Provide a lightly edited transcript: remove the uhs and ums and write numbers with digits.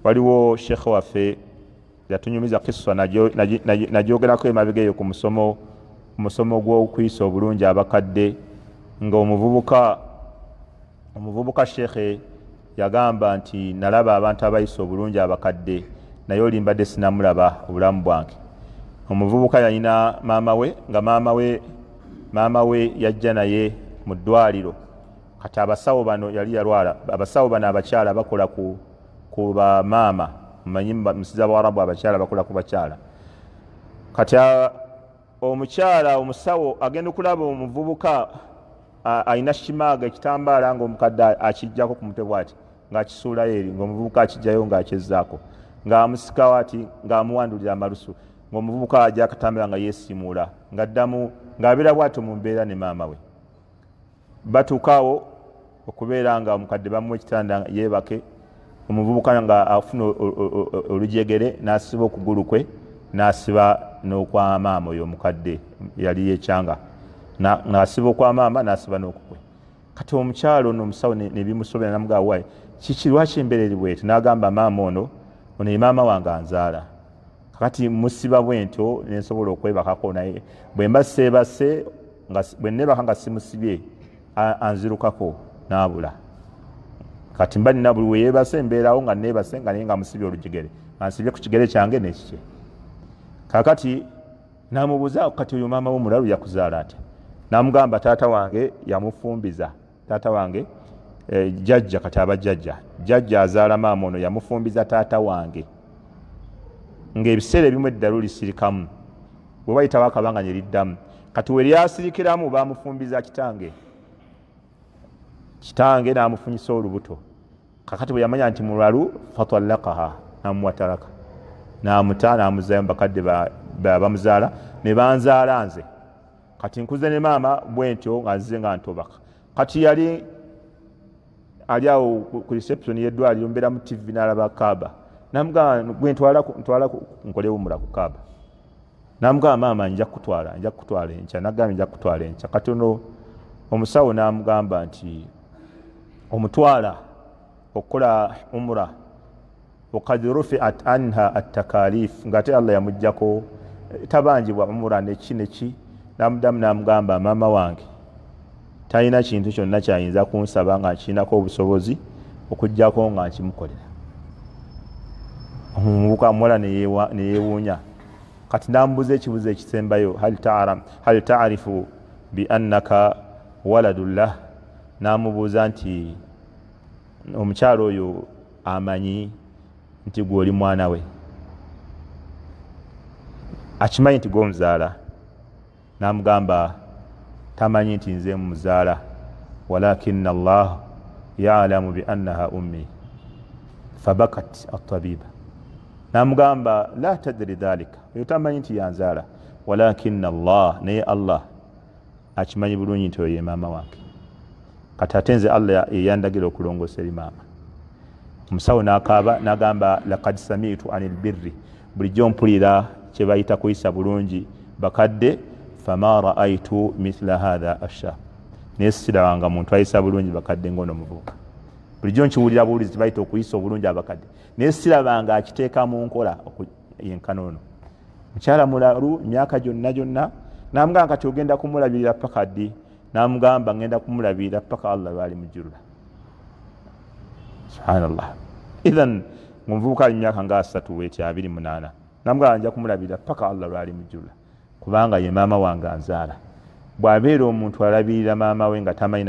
waliwo shekhe waffe yatunyumiza kissa nagyogerako emabega eyo ku musomo gw'okuyisa obulungi abakadde nga omuvubuka shekhe yagamba nti nalaba abantu abayisa obulungi abakadde naye olimbadde sinamulaba obulamu bwange. Omuvubuka yalina maama we nga maama we yajja naye mu ddwaliro. Kati abasawo bano yali yalwala. Abasawo bano abakyala bakola ku bamaama, mumanyi musiza bwarabu abakyala bakola ku bakyala. Kati omukyala omusawo agenda okulaba omuvubuka alina kimaaga ekitambaala ng'omukadde akijjako ku mutwe bw'ati ng'akisuulayo eri ng'omuvubuka akijjayo ng'akyezzaako ng'amusikawo ati ng'amuwandulira amalusu ng'omuvubuka ajja akatambaala nga yeesimuula ng'addamu ng'abeera bw'atyo mu mbeera ne maama we. Batuukaawo okubeera nga omukadde bamuwa ekitanda yeebake, omuvubuka nga afuna olujegere n'asiba okugulu kwe n'asiba n'okwa maama oyo omukadde yali yekyanga n'asiba okwa maama n'asiba n'okukwe. Kati omukyalo ono omusawo ne bimusobera namugamba wayi kiki lwaki embeera eri bweti? N'agamba maama ono ye maama wange anzaala, kakati musiba bwentyo nensobola okwebakako naye bwe mba seebase bwe neebaka nga simusibye anzirukako n'abula. Kati mba nina buli weyeebase embeerawo nga neebase nga naye nga musibye olujegere ansibye ku kigere kyange n'ekikye. Kakati n'amubuuza kati oyo maama w'omulalu yakuzaala atya? N'amugamba taata wange yamufumbiza. Taata wange jjajja, kati jjajja azaala maama ono yamufumbiza taata wange ng'ebiseera ebimu eddalu lisirikamu bwe bayitawo akabanga ne liddamu. Kati we lyasirikiramu baamufumbiza kitange n'amufunyisa olubuto. Kakati bwe yamanya nti mulalu fatallaqaha n'amuwa talaka n'amuta n'amuzaayo bakadde bamuzaala ne banzaala nze. Kati nkuze ne maama bwentyo nga nzize nga ntobaka. Kati yali ali awo ku reception y'eddwaliro mbeera mu TV n'alaba Kaaba. N'amugamba gwe ntwala nkolewo mula ku Kaaba. N'amugamba maama nja kutwala enkya. N'agamba nja kutwala enkya. Kati ono omusawo n'amugamba nti omutwala okukola umra وقد رفعت عنها التكاليف ngate Allah yamujjako tabanjibwa umra neki namudamu namugamba maama wange talina kintu kyonna kyayinza kunsaba nga nkinako obusobozi okujjako nga nkimukolera. Omuvubuka amuwala ne yeewuunya. Kati namubuuza ekibuuzo ekisembayo hal taarifu bi annaka waladullah. Namubuuza nti omukyalo oyo amanyi nti gwe oli mwana we, akimanyi nti gw'omuzaala? N'amugamba tamanyi nti nze muzaala, walakinna Allah ya'lamu bi annaha ummi. Fabakat at-tabiba. N'amugamba la tadri dhalika, oyo tamanyi nti yanzaala, walakinna Allah, naye Allah akimanyi bulungi nti oyo ye maama wange. Kati ate nze Allah yeyandagira okulongoosa eri maama. Omusawo n'akaaba n'agamba laqad sami'tu anil birri, bulijjo mpulira kye bayita kuyisa bulungi bakadde, fama ra'aytu mithla hadha ashab. Naye sirabanga muntu ayisa bulungi bakadde ng'ono muvubuka. Bulijjo nkiwulira buwulizi bayita okuyisa obulungi abakadde naye sirabanga akiteeka mu nkola yenkana ono. Mukyala mulalu emyaka gyonna n'amugamba kati ogenda kumulabirira paka ddi? N'amugamba ngenda kumulabirira paka Allah lwali mujjulula. Subhanallah. Idhan omuvubuka ali myaka nga 28 n'amugamba nja kumulabirira paka Allah lwali mujjulula kubanga ye maama wange anzaala. Bw'abeera omuntu alabirira maama we nga tamanyi